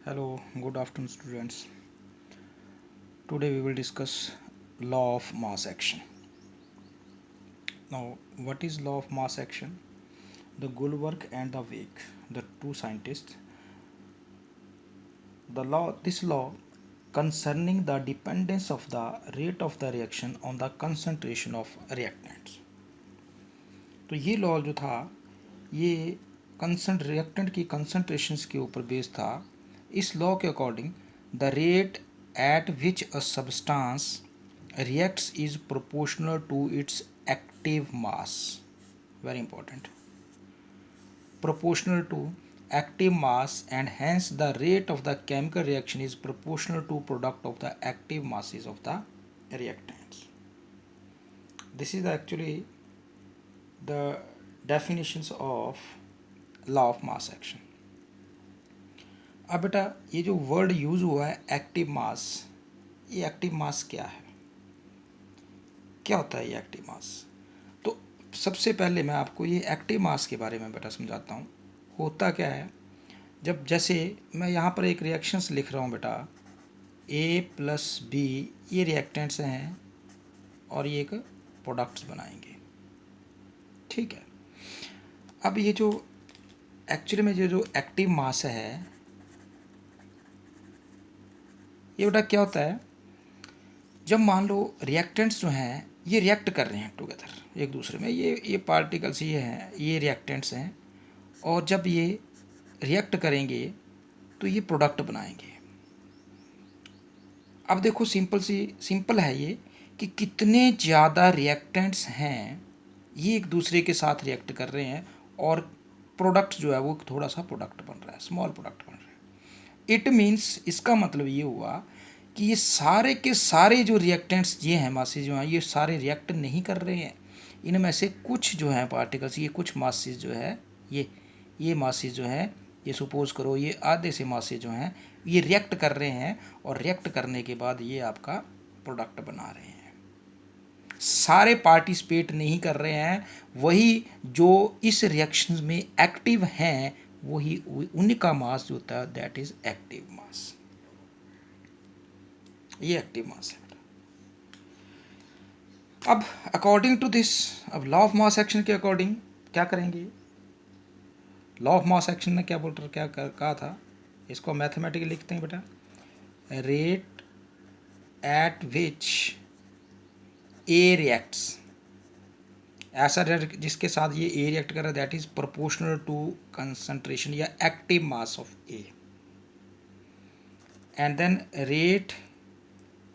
Hello, good afternoon, students. Today we will discuss law of mass action. Now, what is law of mass action? The Gullberg and the Wake, the two scientists. This law concerning the dependence of the rate of the reaction on the concentration of reactants. तो ये law जो था ये reactant की concentrations के ऊपर based था. इस लॉ के according the rate at which a substance reacts is proportional to its active mass. Very important. Proportional to active mass, and hence the rate of the chemical reaction is proportional to product of the active masses of the reactants. This is actually the definitions of law of mass action. अब बेटा ये जो word use हुआ है active mass, ये active मास क्या है, क्या होता है ये एक्टिव मास? तो सबसे पहले मैं आपको ये एक्टिव मास के बारे में बेटा समझाता हूँ. होता क्या है, जब जैसे मैं यहाँ पर एक रिएक्शंस लिख रहा हूँ बेटा, A प्लस बी, ये रिएक्टेंट्स हैं और ये एक प्रोडक्ट्स बनाएंगे. ठीक है. अब ये जो एक्चुअली में ये जो एक्टिव मास है, ये बेटा क्या होता है, जब मान लो रिएक्टेंट्स जो हैं ये रिएक्ट कर रहे हैं टुगेदर एक दूसरे में, ये पार्टिकल्स ये हैं, ये रिएक्टेंट्स हैं, और जब ये रिएक्ट करेंगे तो ये प्रोडक्ट बनाएंगे. अब देखो सिंपल है ये कि कितने ज़्यादा रिएक्टेंट्स हैं ये एक दूसरे के साथ रिएक्ट कर रहे हैं और प्रोडक्ट जो है वो थोड़ा सा प्रोडक्ट बन रहा है, स्मॉल प्रोडक्ट बन रहा है. इट मीन्स इसका मतलब ये हुआ कि ये सारे के सारे जो रिएक्टेंट्स ये हैं, मासेस जो हैं, ये सारे रिएक्ट नहीं कर रहे हैं. इनमें से कुछ जो हैं पार्टिकल्स, ये कुछ मासेस जो है, ये मासेस जो है, ये सपोज करो ये आधे से मासेस जो हैं ये रिएक्ट कर रहे हैं, और रिएक्ट करने के बाद ये आपका प्रोडक्ट बना रहे हैं. सारे पार्टिसिपेट नहीं कर रहे हैं, वही जो इस रिएक्शन में एक्टिव हैं वही उनका मास जो होता है दैट इज एक्टिव मास. ये एक्टिव मास है. अब अकॉर्डिंग टू दिस, अब लॉ ऑफ मास एक्शन के अकॉर्डिंग क्या करेंगे, लॉ ऑफ मास एक्शन ने क्या कहा था, इसको मैथमेटिकली लिखते हैं बेटा, rate at which A reacts, ऐसा जिसके साथ ये ए रिएक्ट कर रहा है that is proportional to concentration या active mass of A, and then rate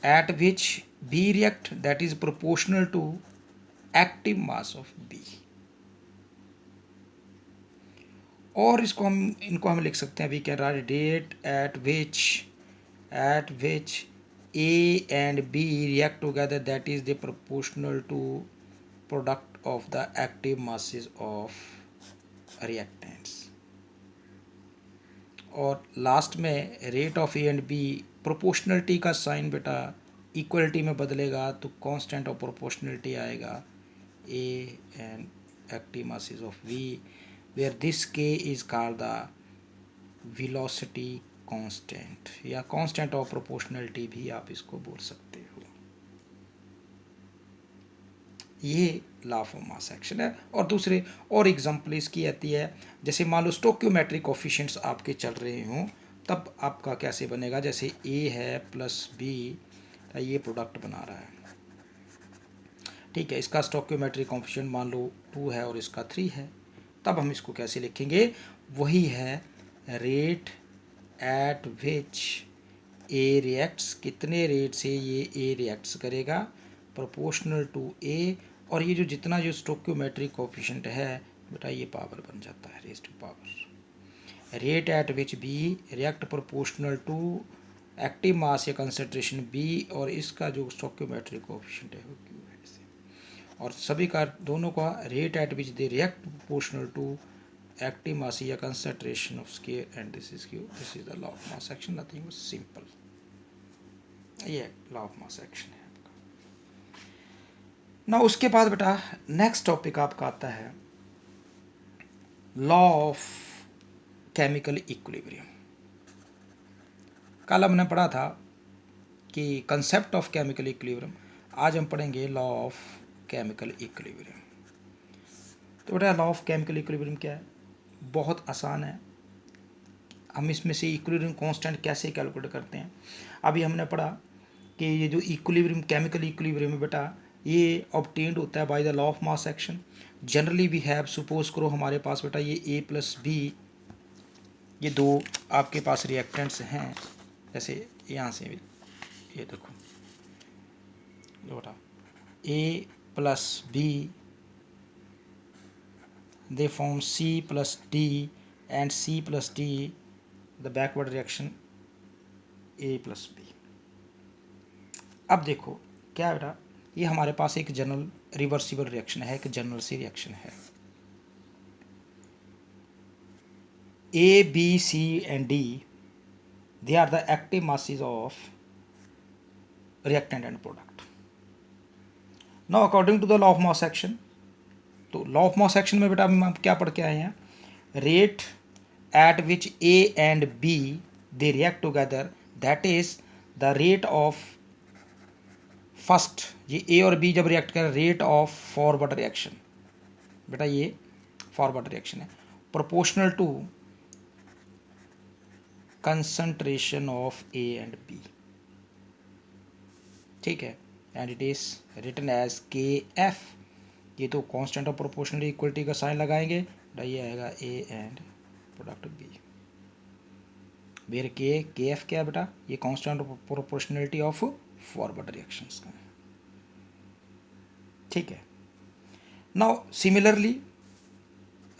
at which B react that is proportional to active mass of B. और इनको हम लिख सकते हैं, we can write date at which A and B react together that is the proportional to product of the active masses of reactants. और last में rate of A and B, proportionality का sign बेटा equality में बदलेगा तो constant of proportionality आएगा A and active masses of B, where this K is called the velocity constant या constant of proportionality भी आप इसको बोल सकते हो. ये लॉ ऑफ मास एक्शन है. और दूसरे और एग्जांपल इसकी आती है, जैसे मान लो स्टोक्योमेट्रिक कोफिशिएंट्स आपके चल रहे हों, तब आपका कैसे बनेगा, जैसे ए है प्लस बी, ये प्रोडक्ट बना रहा है. ठीक है, इसका स्टोक्योमेट्रिक कोफिशिएंट मान लो 2 है और इसका 3 है, तब हम इसको कैसे लिखेंगे, वही है rate at which A reacts, कितने रेट से ये ए रिएक्ट्स करेगा, प्रोपोर्शनल टू ए, और ये जो जितना जो स्टोक्योमेट्रिक कोफिशिएंट है बेटा ये पावर बन जाता है raise to power. Rate at which B react proportional to active mass या कंसंट्रेशन बी, और इसका जो स्टोक्योमेट्रिक कोफिशिएंट है वो क्यू है इसे, और सभी का दोनों का rate at which they react proportional to active mass या concentration of square, and this is Q. This is the law of mass action, nothing but simple. ये लॉ ऑफ मास एक्शन है आपका. ना उसके बाद बेटा नेक्स्ट टॉपिक आपका आता है लॉ ऑफ केमिकल इक्विलिब्रियम. कल हमने पढ़ा था कि कंसेप्ट ऑफ केमिकल इक्विलिब्रियम, आज हम पढ़ेंगे लॉ ऑफ केमिकल इक्विलिब्रियम। तो बेटा लॉ ऑफ केमिकल इक्विलिब्रियम क्या है? बहुत आसान है। हम इसमें से इक्विलिब्रियम कांस्टेंट कैसे कैलकुलेट करते हैं। अभी हमने पढ़ा कि ये जो इक्विलिब्रियम केमिकल इक्विलिब्रियम है बेटा, ये ऑब्टेन्ड होता है by the law of mass action. Generally we have, suppose करो हमारे पास बेटा ये A प्लस बी, ये दो आपके पास रिएक्टेंट्स हैं। जैसे यहाँ से भी ये देखो, ये बेटा A plus B, they form C plus D and C plus D, the backward reaction A plus B। अब देखो क्या है बेटा, ये हमारे पास एक जनरल रिवर्सिबल रिएक्शन है, एक जनरल सी रिएक्शन है। A, B, C and D, they are the active masses of reactant and product। Now according to the law of mass action, तो लॉ ऑफ मास एक्शन में बेटा हम क्या पढ़ के आए हैं? Rate at which A and B they react together, that is the rate of first, ये ए और बी जब रिएक्ट करें, रेट ऑफ फॉरवर्ड रिएक्शन। बेटा ये फॉरवर्ड रिएक्शन है, proportional to concentration of A and B, ठीक है। And it is written as K F. ये तो कांस्टेंट ऑफ प्रोपोर्शनल इक्वलिटी का साइन लगाएंगे, ये आएगा A and product B. Where K F क्या है बेटा? ये constant of proportionality of forward reactions का, ठीक है। Now similarly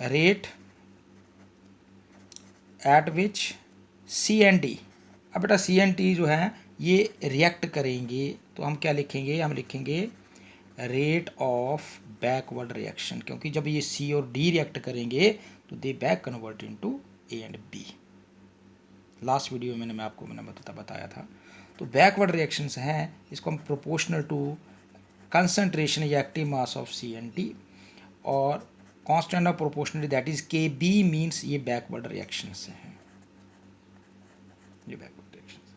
rate at which C and D, अब बेटा सी एंड डी जो है ये रिएक्ट करेंगे, तो हम क्या लिखेंगे? हम लिखेंगे रेट ऑफ बैकवर्ड रिएक्शन, क्योंकि जब ये सी और डी रिएक्ट करेंगे तो they back convert into A and B. Last video में मैं आपको बताया था। तो बैकवर्ड रिएक्शंस हैं, इसको हम प्रोपोर्शनल टू कंसंट्रेशन या active mass of C and D, और constant of proportionality that is K B means ये बैकवर्ड रिएक्शंस हैं, ये बैकवर्ड रिएक्शंस।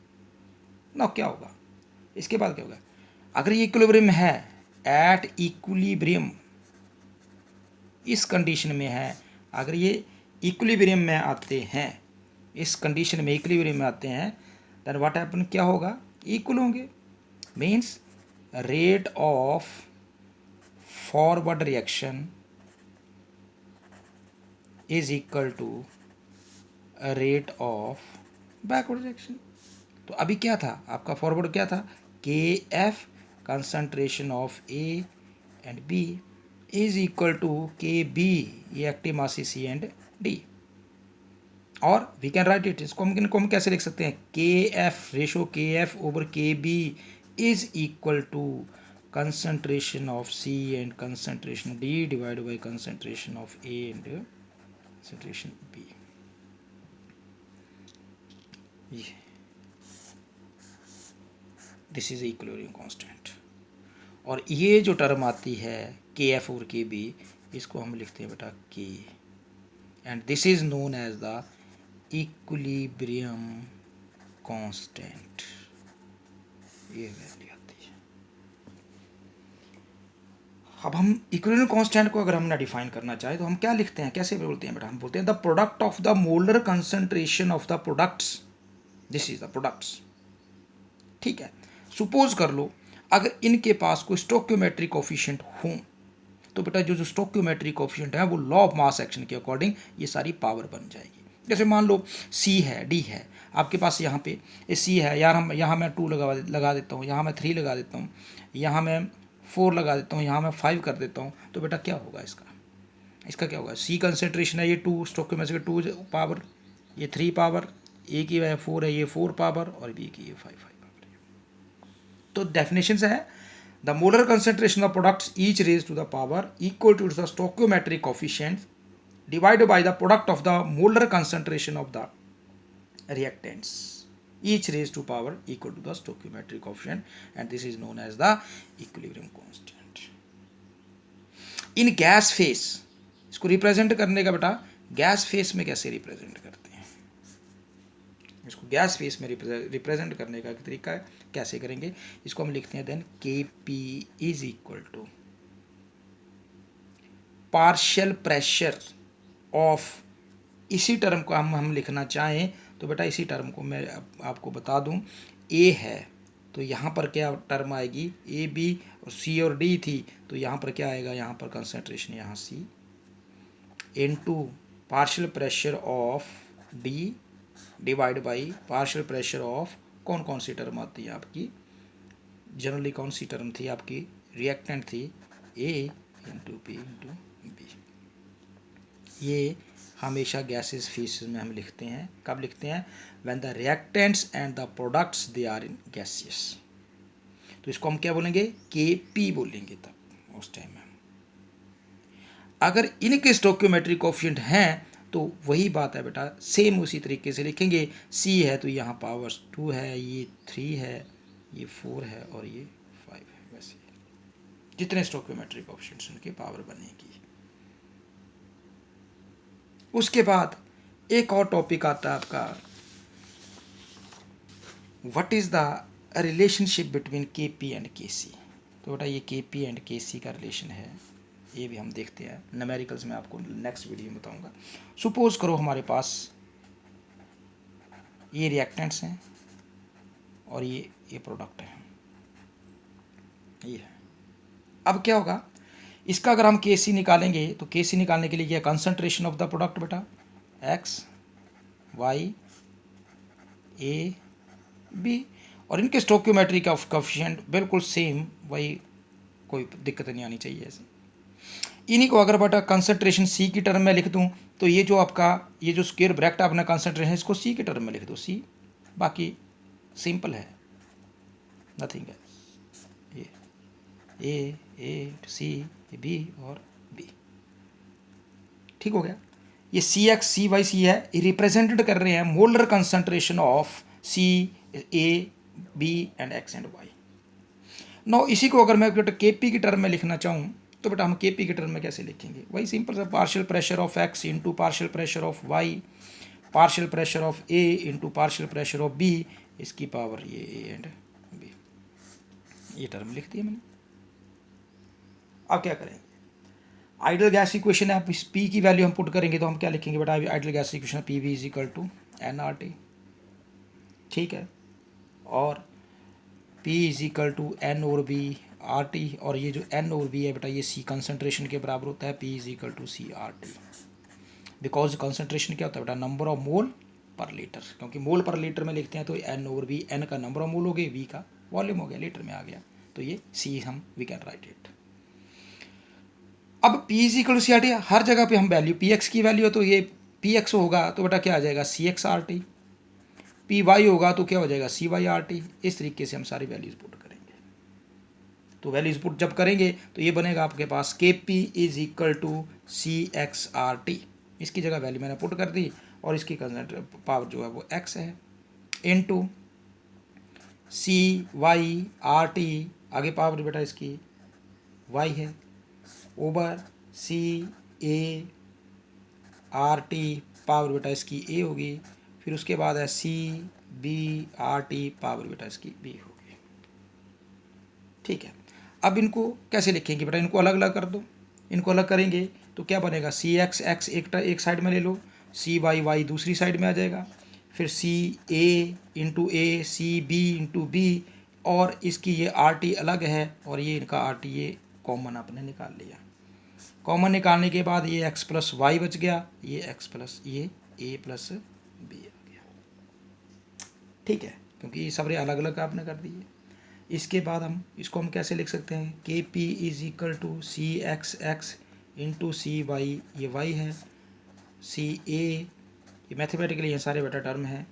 ना क्या होगा इसके बाद? क्या होगा अगर ये इक्विलिब्रियम है, एट इक्विलिब्रियम, इस कंडीशन में है, अगर ये इक्विलिब्रियम में आते हैं, इस कंडीशन में इक्विलिब्रियम में आते हैं, देन व्हाट हैपन, क्या होगा? इक्वल होंगे। Means rate of forward reaction is equal to rate of backward reaction. तो अभी क्या था आपका फॉरवर्ड? क्या था? K F concentration of A and B is equal to K B, ये active mass C and D. और वी कैन राइट इट, इसको हम कैसे लिख सकते हैं? K F ratio K F over K B is equal to concentration of C and concentration D divide by concentration of A and concentration B. This is equilibrium constant. और ये जो term आती है के एफ और के B, इसको हम लिखते हैं बेटा K, and this is known as the equilibrium constant. ये वैल्यू आती है। अब हम इक्विलिब्रियम कांस्टेंट को अगर हमने डिफाइन करना चाहे तो हम क्या लिखते हैं, कैसे बोलते हैं बेटा? हम बोलते हैं the product of the molar concentration of the products, this is the products, ठीक है। सुपोज कर लो अगर इनके पास कोई स्टोक्योमेट्रिक कोफिशिएंट हो, तो बेटा जो स्टोक्योमेट्रिक कोफिशिएंट है वो लॉ ऑफ मास एक्शन के अकॉर्डिंग ये सारी पावर बन जाएगी। जैसे मान लो सी है, डी है आपके पास, यहाँ पे ये सी है यार, हम यहाँ मैं 2 लगा देता हूँ, यहाँ मैं 3 लगा देता हूँ, यहाँ मैं 4 लगा देता हूँ, यहाँ मैं 5 कर देता हूँ, तो बेटा क्या होगा इसका क्या होगा? सी कंसेंट्रेशन है, ये 2 स्टोक्योमेट्रिक 2 पावर, ये 3 पावर, ए की वह 4 है, ये 4 पावर, और बी की ये 5 पावर। तो डेफिनेशन है the molar concentration of products each raise to the power equal to the stoichiometric coefficient divided by the product of the molar concentration of the reactants, each raised to power equal to the stoichiometric coefficient, and this is known as the equilibrium constant. in gas phase, इसको represent करने का बेटा gas face में कैसे represent करते हैं? इसको gas face में रिप्रेजेंट करने का तरीका कैसे करेंगे, इसको हम लिखते हैं then K P is equal to partial pressure of, इसी टर्म को हम लिखना चाहें तो बेटा इसी टर्म को मैं आपको बता दूं, ए है तो यहाँ पर क्या टर्म आएगी, ए बी और सी और डी थी तो यहाँ पर क्या आएगा, यहाँ पर कंसंट्रेशन यहाँ C into partial pressure of D divide by partial pressure of, कौन कौन सी टर्म आती है आपकी, जनरली कौन सी टर्म थी आपकी, रिएक्टेंट थी ए इंटू पी इंटू बी। ये हमेशा गैसेस फेसेस में हम लिखते हैं, कब लिखते हैं, when the reactants and the products they are in gaseous, तो इसको हम क्या बोलेंगे, के पी बोलेंगे तब उस टाइम में। अगर इनके स्टोइकियोमेट्रिक कोएफिशिएंट हैं तो वही बात है बेटा, सेम उसी तरीके से लिखेंगे, सी है तो यहाँ पावर्स 2 है, ये 3 है, ये 4 है और ये 5 है, वैसे जितने स्टोइकियोमेट्रिक कोएफिशिएंट्स उनकी पावर बनेगी। उसके बाद एक और टॉपिक आता है आपका, what is the relationship between के पी एंड के सी। तो बेटा ये के पी एंड के सी का रिलेशन है, ये भी हम देखते हैं न्यूमेरिकल्स में, आपको नेक्स्ट वीडियो में बताऊंगा। सपोज करो हमारे पास ये रिएक्टेंट्स हैं और ये प्रोडक्ट है, ये है। अब क्या होगा, इसका अगर हम के सी निकालेंगे तो के सी निकालने के लिए क्या, कंसंट्रेशन ऑफ द प्रोडक्ट बेटा, एक्स वाई ए बी, और इनके स्टोइकियोमेट्री का कोएफिशिएंट बिल्कुल सेम, वही कोई दिक्कत नहीं आनी चाहिए ऐसे। इन्हीं को अगर बेटा कंसंट्रेशन सी की टर्म में लिख दूं तो ये जो आपका ये जो स्क्वायर ब्रैकेट अपना कंसंट्रेशन इसको सी की टर्म में लिख दो, सी, बाकी सिंपल है, नथिंग है, ये ए सी बी और बी, ठीक हो गया। ये सी एक्स सी वाई सी है, ये रिप्रेजेंटेड कर रहे हैं molar concentration of C A B and X and Y. Now इसी को अगर मैं बेटा के पी की टर्म में लिखना चाहूँ तो बेटा हम के पी की टर्म में कैसे लिखेंगे, वही सिंपल सा, partial pressure of X into partial pressure of Y partial pressure of A into partial pressure of B, इसकी पावर ये ए एंड बी, ये टर्म लिख दी है मैंने। अब क्या करेंगे, आइडियल गैस इक्वेशन है, इस पी की वैल्यू हम पुट करेंगे तो हम क्या लिखेंगे बेटा, ideal gas equation P V is equal to N R T, ठीक है, और P is equal to N over V R T, और ये जो एन और बी है बेटा ये सी कंसंट्रेशन के बराबर होता है, P is equal to C R T, because concentration क्या होता है बेटा, नंबर ऑफ मोल पर लीटर, क्योंकि मोल पर लीटर में लिखते हैं तो एन और बी, एन का नंबर ऑफ मोल हो गए, वी का वॉल्यूम हो गया, लीटर में आ गया, तो ये सी हम वी कैन राइट इट। अब P is equal to C R T, हर जगह पे हम वैल्यू पी एक्स की वैल्यू है तो ये पी एक्स होगा तो बेटा क्या आ जाएगा, C X R T, P Y होगा तो क्या हो जाएगा, सी वाई आर टी, इस तरीके से हम सारी वैल्यूज पुट करेंगे। तो वैल्यूज पुट जब करेंगे तो ये बनेगा आपके पास K P is equal to C X R T, इसकी जगह वैल्यू मैंने पुट कर दी और इसकी पावर जो है वो एक्स है, into C Y R T, आगे पावर बेटा इसकी वाई है, over C A R T, power बेटा इसकी ए होगी, फिर उसके बाद है C B R T, power बेटा इसकी बी होगी, ठीक है। अब इनको कैसे लिखेंगे बेटा, इनको अलग अलग कर दो, इनको अलग करेंगे तो क्या बनेगा, सी एक्स एक्स एक साइड में ले लो, सी वाई वाई दूसरी साइड में आ जाएगा, फिर सी ए इंटू ए, सी बी इंटू बी, और इसकी ये आर टी अलग है और ये इनका आर टी ये कॉमन आपने निकाल लिया। कॉमन निकालने के बाद ये एक्स प्लस वाई बच गया, ये एक्स प्लस ये ए प्लस बी आ गया, ठीक है, क्योंकि ये सब अलग अलग आपने कर दिए। इसके बाद हम इसको हम कैसे लिख सकते हैं, K P is equal to C X X into C Y, ये वाई है, सी ए, ये मैथमेटिकली ये सारे बेटा टर्म है,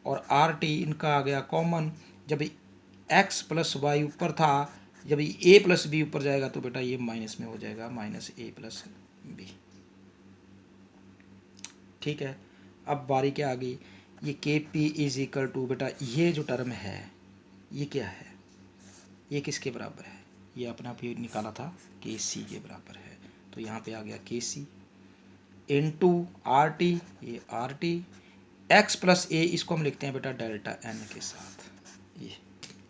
और आर टी इनका आ गया कॉमन, जब एक्स प्लस वाई ऊपर था, जब ए प्लस बी ऊपर जाएगा तो बेटा ये माइनस में हो जाएगा, माइनस ए प्लस बी, ठीक है। अब बारी क्या आ गई, ये के पी इज इक्वल टू बेटा ये जो टर्म है ये क्या है, ये किसके बराबर है, ये अपना भी निकाला था के सी के बराबर है, तो यहाँ पे आ गया के सी इंटू आर टी, ये आर टी एक्स प्लस ए, इसको हम लिखते हैं बेटा डेल्टा एन के साथ,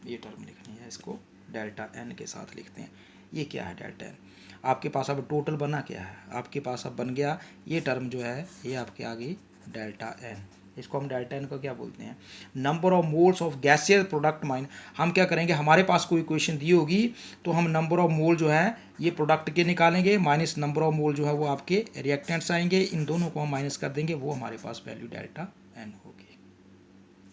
ये टर्म लिखनी है, इसको डेल्टा एन के साथ लिखते हैं। ये क्या है डेल्टा एन, आपके पास अब टोटल बना क्या है, आपके पास अब बन गया ये टर्म जो है ये आपके आ गई डेल्टा एन। इसको हम डेल्टा एन को क्या बोलते हैं, number of moles of gaseous product mine. हम क्या करेंगे, हमारे पास कोई इक्वेशन दी होगी तो हम नंबर ऑफ मोल जो है ये प्रोडक्ट के निकालेंगे, माइनस नंबर ऑफ मोल जो है वो आपके रिएक्टेंट्स आएंगे, इन दोनों को हम माइनस कर देंगे, वो हमारे पास वैल्यू डेल्टा एन होगी।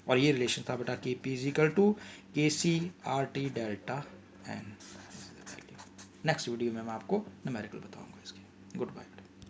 और ये रिलेशन था बेटा के P is equal to K C R T delta N. Next video में मैं आपको न्यूमेरिकल बताऊंगा इसके। Good bye.